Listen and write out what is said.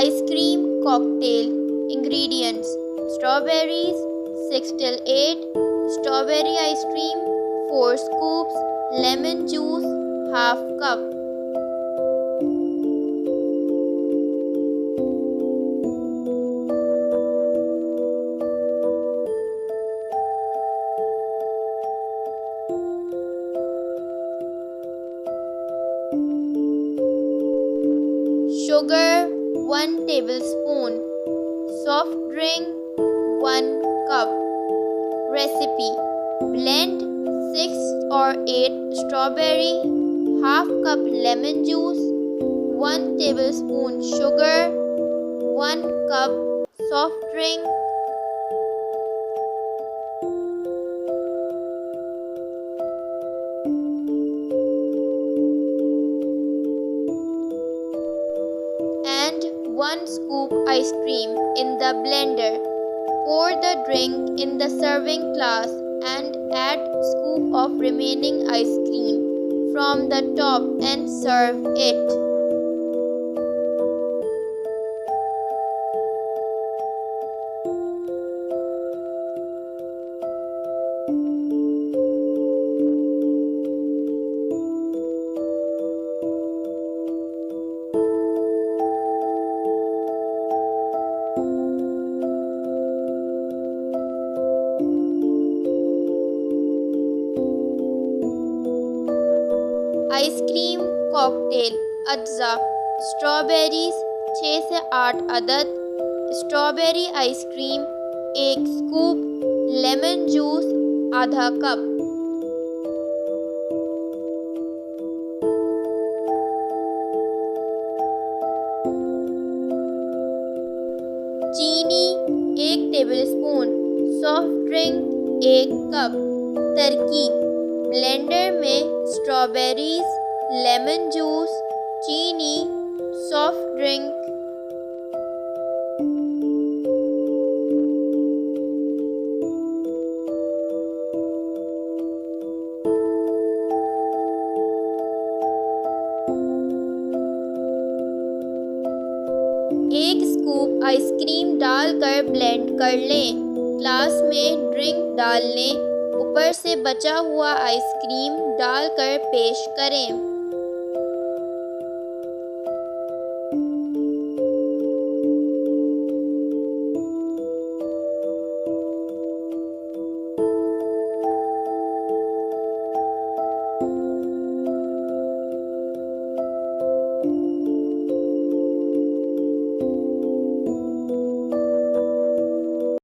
Ice cream cocktail. Ingredients: strawberries 6 till 8, strawberry ice cream 4 scoops, lemon juice half cup. Sugar 1 tablespoon, soft drink 1 cup. Recipe: blend 6 or 8 strawberry, half cup lemon juice, 1 tablespoon sugar, 1 cup soft drink, and 1 scoop ice cream in the blender. Pour the drink in the serving glass and add scoop of remaining ice cream from the top and serve it. Ice cream cocktail अज्जा: strawberries 6 से 8 अदद, strawberry ice cream 1 scoop, lemon juice आधा cup. चीनी 1 tablespoon, soft drink 1 cup. तरकीब: blender में strawberries, lemon juice, चीनी, soft drink, एक scoop ice cream डालकर ब्लेंड कर लें। ग्लास में ड्रिंक डाल लें। ऊपर से बचा हुआ आइसक्रीम डालकर पेश करें।